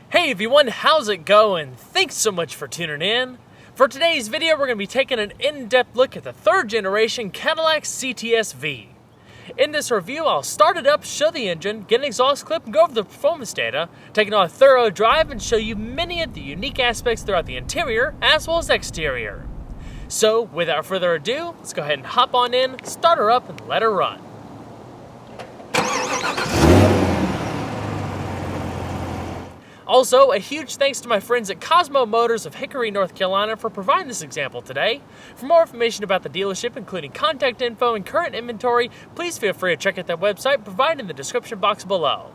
Hey everyone, how's it going? Thanks so much for tuning in. For today's video, we're going to be taking an in-depth look at the third generation Cadillac CTS-V. In this review, I'll start it up, show the engine, get an exhaust clip, and go over the performance data, take it on a thorough drive, and show you many of the unique aspects throughout the interior as well as exterior. So, without further ado, let's go ahead and hop on in, start her up, and let her run. Also, a huge thanks to my friends at Cosmo Motors of Hickory, North Carolina for providing this example today. For more information about the dealership, including contact info and current inventory, please feel free to check out that website provided in the description box below.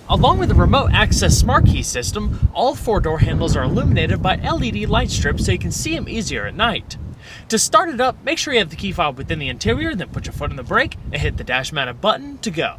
Along with the remote access smart key system, all 4 door handles are illuminated by LED light strips so you can see them easier at night. To start it up, make sure you have the key fob within the interior, then put your foot on the brake and hit the dash mounted button to go.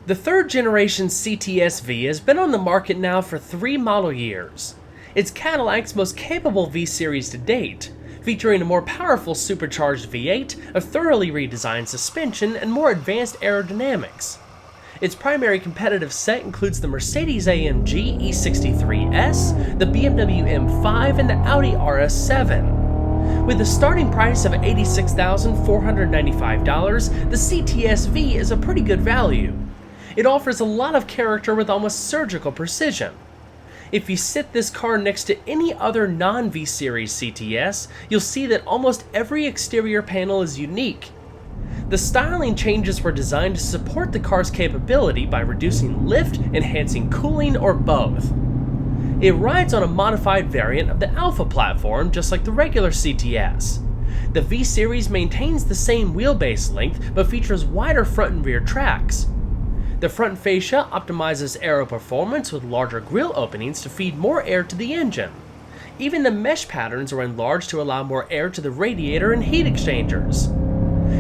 The third generation CTS-V has been on the market now for 3 model years. It's Cadillac's most capable V-Series to date, featuring a more powerful supercharged V8, a thoroughly redesigned suspension, and more advanced aerodynamics. Its primary competitive set includes the Mercedes-AMG E63S, the BMW M5, and the Audi RS7. With a starting price of $86,495, the CTS-V is a pretty good value. It offers a lot of character with almost surgical precision. If you sit this car next to any other non-V-Series CTS, you'll see that almost every exterior panel is unique. The styling changes were designed to support the car's capability by reducing lift, enhancing cooling, or both. It rides on a modified variant of the Alpha platform just like the regular CTS. The V-Series maintains the same wheelbase length but features wider front and rear tracks. The front fascia optimizes aero performance with larger grille openings to feed more air to the engine. Even the mesh patterns are enlarged to allow more air to the radiator and heat exchangers.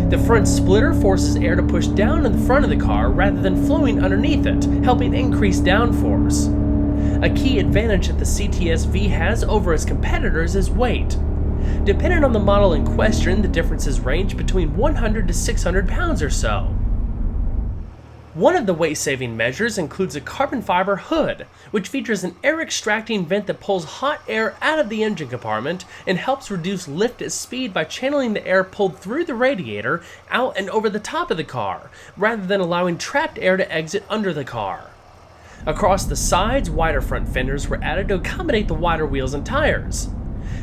The front splitter forces air to push down in the front of the car rather than flowing underneath it, helping increase downforce. A key advantage that the CTS-V has over its competitors is weight. Depending on the model in question, the differences range between 100 to 600 pounds or so. One of the weight-saving measures includes a carbon fiber hood, which features an air-extracting vent that pulls hot air out of the engine compartment and helps reduce lift at speed by channeling the air pulled through the radiator out and over the top of the car, rather than allowing trapped air to exit under the car. Across the sides, wider front fenders were added to accommodate the wider wheels and tires.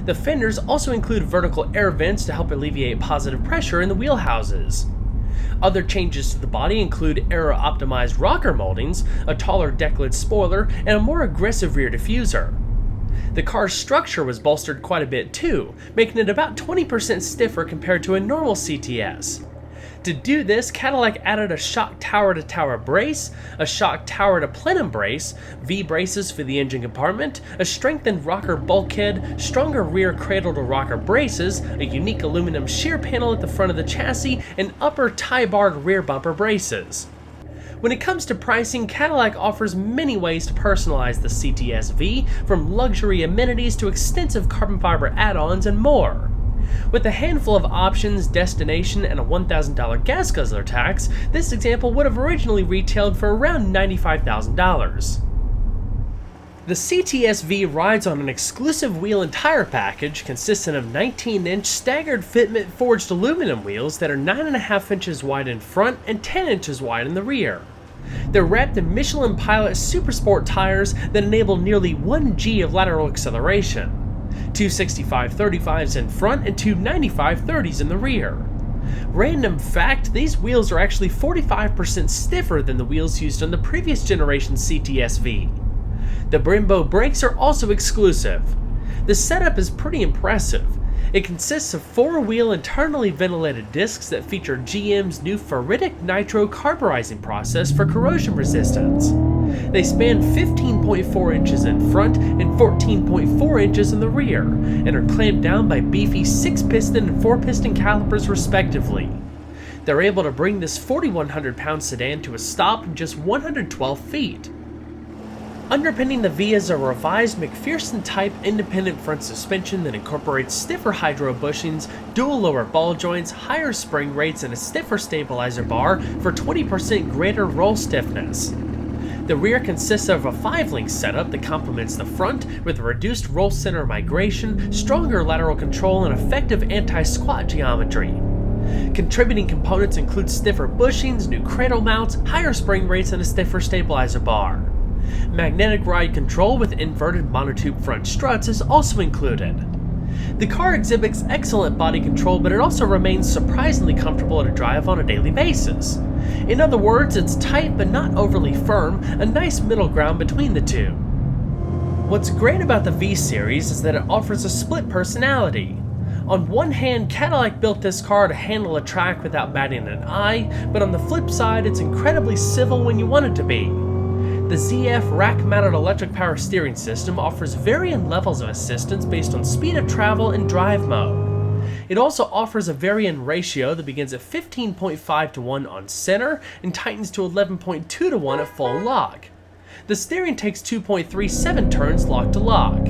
The fenders also include vertical air vents to help alleviate positive pressure in the wheel houses. Other changes to the body include aero-optimized rocker moldings, a taller deck-lid spoiler, and a more aggressive rear diffuser. The car's structure was bolstered quite a bit too, making it about 20% stiffer compared to a normal CTS. To do this, Cadillac added a shock tower-to-tower brace, a shock tower-to-plenum brace, V-braces for the engine compartment, a strengthened rocker bulkhead, stronger rear cradle-to-rocker braces, a unique aluminum shear panel at the front of the chassis, and upper tie-barred rear bumper braces. When it comes to pricing, Cadillac offers many ways to personalize the CTS-V, from luxury amenities to extensive carbon fiber add-ons and more. With a handful of options, destination, and a $1,000 gas guzzler tax, this example would have originally retailed for around $95,000. The CTS-V rides on an exclusive wheel and tire package consisting of 19-inch staggered fitment forged aluminum wheels that are 9.5 inches wide in front and 10 inches wide in the rear. They're wrapped in Michelin Pilot Supersport tires that enable nearly 1 G of lateral acceleration. Two 65/35s in front and two 95/30s in the rear. Random fact, these wheels are actually 45% stiffer than the wheels used on the previous generation CTS-V. The Brembo brakes are also exclusive. The setup is pretty impressive. It consists of 4-wheel internally ventilated discs that feature GM's new ferritic nitro carburizing process for corrosion resistance. They span 15.4 inches in front and 14.4 inches in the rear, and are clamped down by beefy 6-piston and 4-piston calipers respectively. They're able to bring this 4,100-pound sedan to a stop in just 112 feet. Underpinning the V is a revised McPherson-type independent front suspension that incorporates stiffer hydro bushings, dual lower ball joints, higher spring rates, and a stiffer stabilizer bar for 20% greater roll stiffness. The rear consists of a 5-link setup that complements the front with reduced roll center migration, stronger lateral control, and effective anti-squat geometry. Contributing components include stiffer bushings, new cradle mounts, higher spring rates, and a stiffer stabilizer bar. Magnetic ride control with inverted monotube front struts is also included. The car exhibits excellent body control, but it also remains surprisingly comfortable to drive on a daily basis. In other words, it's tight but not overly firm, a nice middle ground between the two. What's great about the V Series is that it offers a split personality. On one hand, Cadillac built this car to handle a track without batting an eye, but on the flip side, it's incredibly civil when you want it to be. The ZF rack-mounted electric power steering system offers varying levels of assistance based on speed of travel and drive mode. It also offers a varying ratio that begins at 15.5 to 1 on center and tightens to 11.2 to 1 at full lock. The steering takes 2.37 turns lock to lock.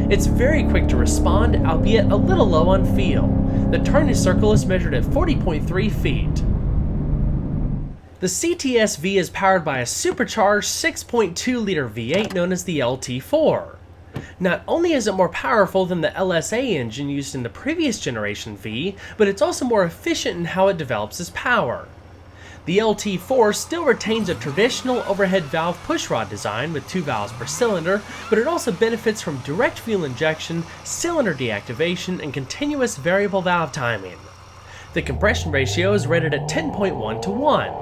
It's very quick to respond, albeit a little low on feel. The turning circle is measured at 40.3 feet. The CTS-V is powered by a supercharged 6.2-liter V8 known as the LT4. Not only is it more powerful than the LSA engine used in the previous generation V, but it's also more efficient in how it develops its power. The LT4 still retains a traditional overhead valve pushrod design with 2 valves per cylinder, but it also benefits from direct fuel injection, cylinder deactivation, and continuous variable valve timing. The compression ratio is rated at 10.1 to 1.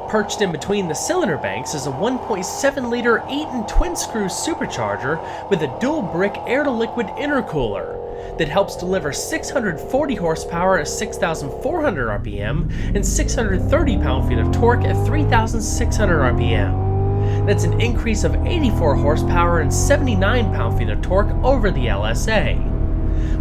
Perched in between the cylinder banks is a 1.7-liter Eaton twin-screw supercharger with a dual-brick air-to-liquid intercooler that helps deliver 640 horsepower at 6,400 RPM and 630 pound-feet of torque at 3,600 RPM. That's an increase of 84 horsepower and 79 pound-feet of torque over the LSA.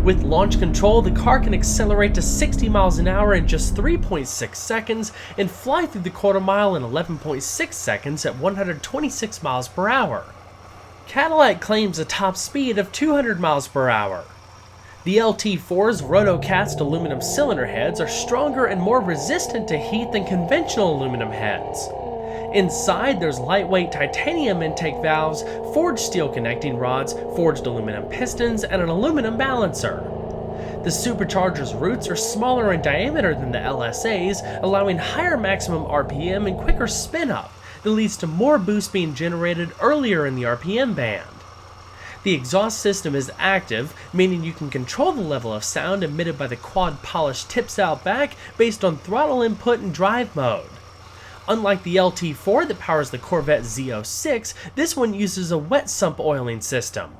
With launch control, the car can accelerate to 60 miles an hour in just 3.6 seconds and fly through the quarter mile in 11.6 seconds at 126 miles per hour. Cadillac claims a top speed of 200 miles per hour. The LT4's roto-cast aluminum cylinder heads are stronger and more resistant to heat than conventional aluminum heads. Inside, there's lightweight titanium intake valves, forged steel connecting rods, forged aluminum pistons, and an aluminum balancer. The supercharger's roots are smaller in diameter than the LSA's, allowing higher maximum RPM and quicker spin-up that leads to more boost being generated earlier in the RPM band. The exhaust system is active, meaning you can control the level of sound emitted by the quad-polished tips out back based on throttle input and drive mode. Unlike the LT4 that powers the Corvette Z06, this one uses a wet sump oiling system.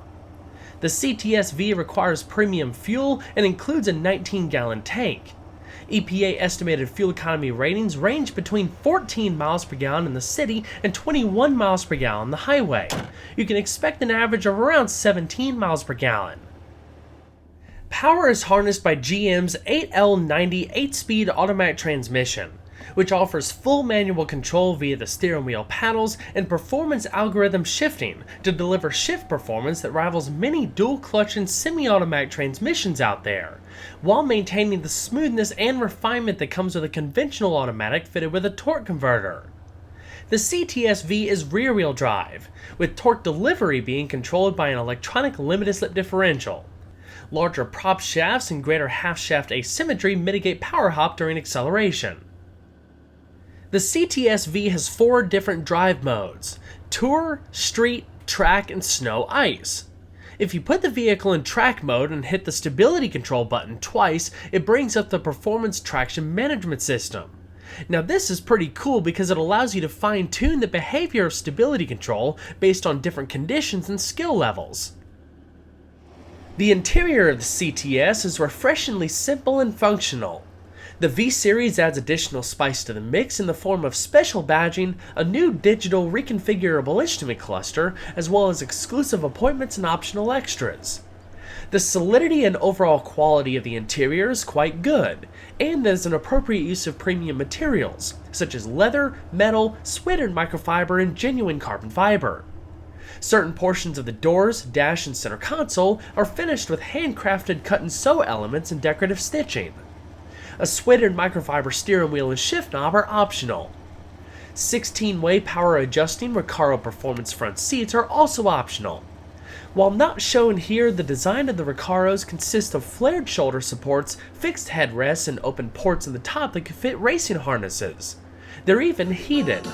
The CTS-V requires premium fuel and includes a 19-gallon tank. EPA estimated fuel economy ratings range between 14 miles per gallon in the city and 21 miles per gallon on the highway. You can expect an average of around 17 miles per gallon. Power is harnessed by GM's 8L90 8-speed automatic transmission, which offers full manual control via the steering wheel paddles and performance algorithm shifting to deliver shift performance that rivals many dual-clutch and semi-automatic transmissions out there, while maintaining the smoothness and refinement that comes with a conventional automatic fitted with a torque converter. The CTS-V is rear-wheel drive, with torque delivery being controlled by an electronic limited-slip differential. Larger prop shafts and greater half-shaft asymmetry mitigate power hop during acceleration. The CTS-V has 4 different drive modes: Tour, Street, Track, and Snow Ice. If you put the vehicle in track mode and hit the stability control button twice, it brings up the Performance Traction Management System. Now this is pretty cool because it allows you to fine-tune the behavior of stability control based on different conditions and skill levels. The interior of the CTS is refreshingly simple and functional. The V-Series adds additional spice to the mix in the form of special badging, a new digital reconfigurable instrument cluster, as well as exclusive appointments and optional extras. The solidity and overall quality of the interior is quite good, and there's an appropriate use of premium materials, such as leather, metal, suede microfiber, and genuine carbon fiber. Certain portions of the doors, dash, and center console are finished with handcrafted cut-and-sew elements and decorative stitching. A suede microfiber steering wheel and shift knob are optional. 16-way power-adjusting Recaro Performance front seats are also optional. While not shown here, the design of the Recaros consists of flared shoulder supports, fixed headrests, and open ports in the top that can fit racing harnesses. They're even heated.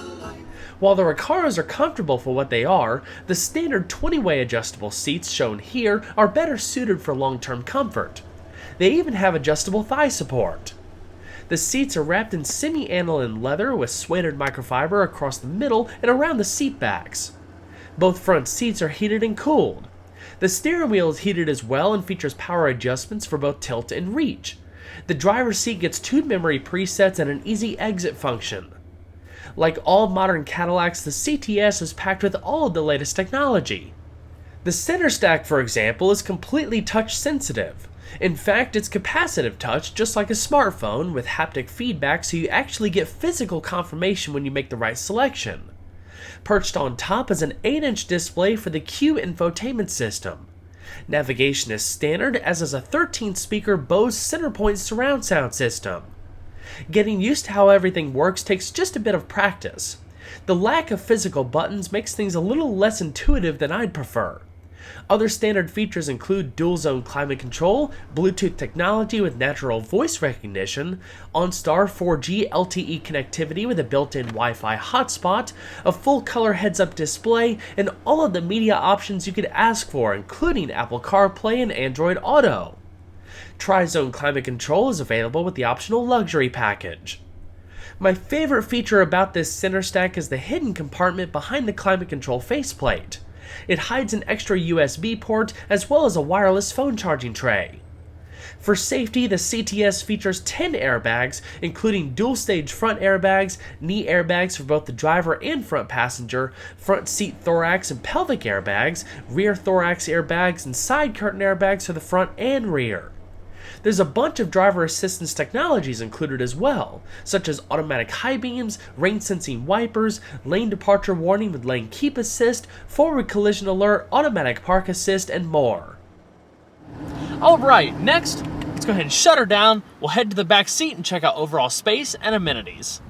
While the Recaros are comfortable for what they are, the standard 20-way adjustable seats shown here are better suited for long-term comfort. They even have adjustable thigh support. The seats are wrapped in semi-aniline leather with suede microfiber across the middle and around the seat backs. Both front seats are heated and cooled. The steering wheel is heated as well and features power adjustments for both tilt and reach. The driver's seat gets 2 memory presets and an easy exit function. Like all modern Cadillacs, the CTS is packed with all of the latest technology. The center stack, for example, is completely touch sensitive. In fact, it's capacitive touch just like a smartphone with haptic feedback, so you actually get physical confirmation when you make the right selection. Perched on top is an 8-inch display for the Q infotainment system. Navigation is standard, as is a 13-speaker Bose Centerpoint surround sound system. Getting used to how everything works takes just a bit of practice. The lack of physical buttons makes things a little less intuitive than I'd prefer. Other standard features include dual-zone climate control, Bluetooth technology with natural voice recognition, OnStar 4G LTE connectivity with a built-in Wi-Fi hotspot, a full-color heads-up display, and all of the media options you could ask for, including Apple CarPlay and Android Auto. Tri-zone climate control is available with the optional luxury package. My favorite feature about this center stack is the hidden compartment behind the climate control faceplate. It hides an extra USB port as well as a wireless phone charging tray. For safety, the CTS features 10 airbags, including dual-stage front airbags, knee airbags for both the driver and front passenger, front seat thorax and pelvic airbags, rear thorax airbags, and side curtain airbags for the front and rear. There's a bunch of driver assistance technologies included as well, such as automatic high beams, rain-sensing wipers, lane departure warning with lane keep assist, forward collision alert, automatic park assist, and more. Alright, next, let's go ahead and shut her down. We'll head to the back seat and check out overall space and amenities.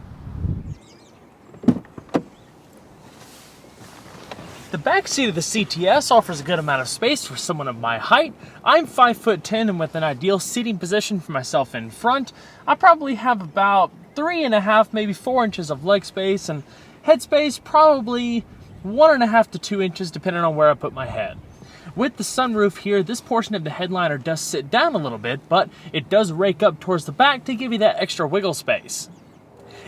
The back seat of the CTS offers a good amount of space for someone of my height. I'm 5'10" and with an ideal seating position for myself in front, I probably have about 3.5, maybe 4 inches of leg space, and head space probably 1.5 to 2 inches depending on where I put my head. With the sunroof here, this portion of the headliner does sit down a little bit, but it does rake up towards the back to give you that extra wiggle space.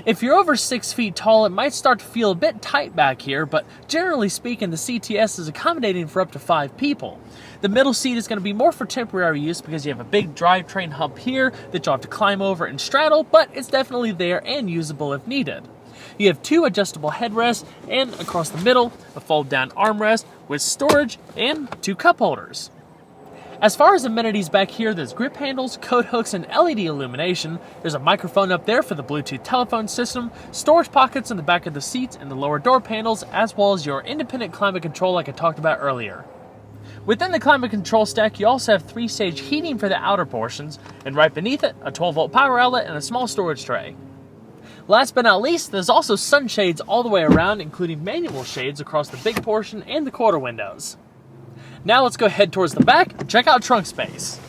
If you're over 6 feet tall, it might start to feel a bit tight back here, but generally speaking, the CTS is accommodating for up to 5 people. The middle seat is going to be more for temporary use because you have a big drivetrain hump here that you'll have to climb over and straddle, but it's definitely there and usable if needed. You have 2 adjustable headrests, and across the middle, a fold-down armrest with storage and 2 cup holders. As far as amenities back here, there's grip handles, coat hooks, and LED illumination. There's a microphone up there for the Bluetooth telephone system, storage pockets in the back of the seats and the lower door panels, as well as your independent climate control like I talked about earlier. Within the climate control stack, you also have 3-stage heating for the outer portions, and right beneath it, a 12-volt power outlet and a small storage tray. Last but not least, there's also sunshades all the way around, including manual shades across the big portion and the quarter windows. Now let's go head towards the back and check out trunk space.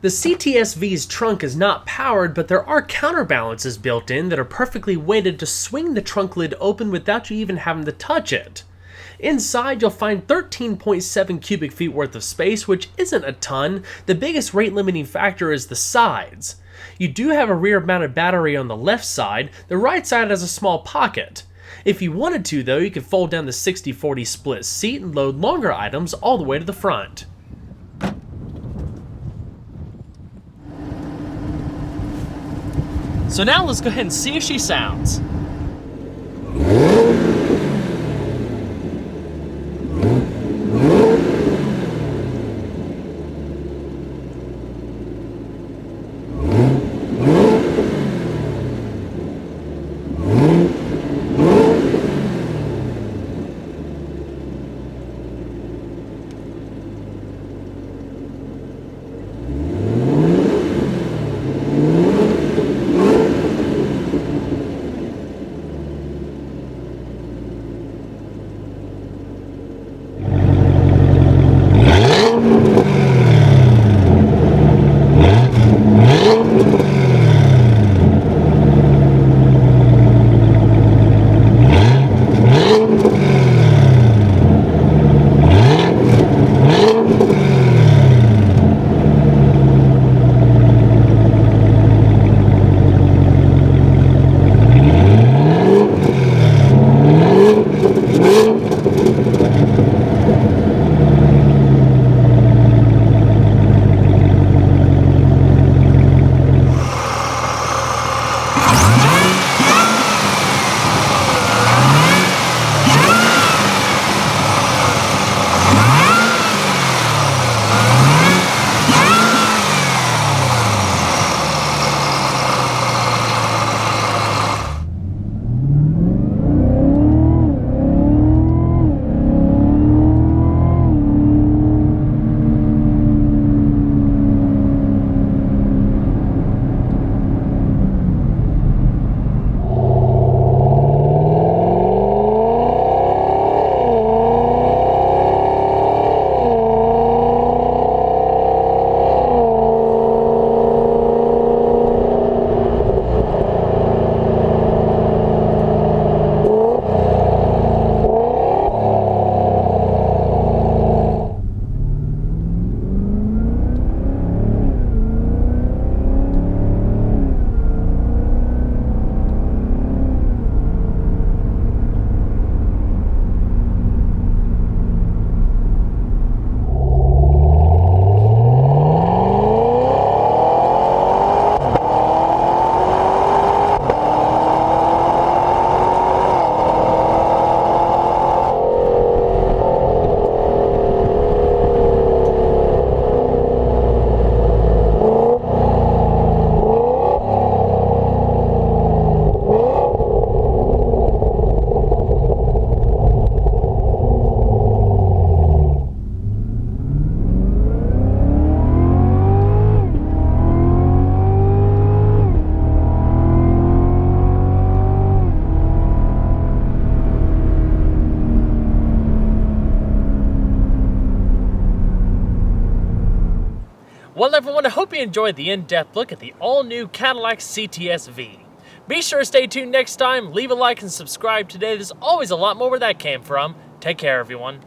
The CTS-V's trunk is not powered, but there are counterbalances built in that are perfectly weighted to swing the trunk lid open without you even having to touch it. Inside, you'll find 13.7 cubic feet worth of space, which isn't a ton. The biggest rate limiting factor is the sides. You do have a rear-mounted battery on the left side. The right side has a small pocket. If you wanted to, though, you could fold down the 60-40 split seat and load longer items all the way to the front. So now let's go ahead and see if she sounds. Well, everyone, I hope you enjoyed the in-depth look at the all-new Cadillac CTS-V. Be sure to stay tuned next time, leave a like and subscribe today. There's always a lot more where that came from. Take care, everyone.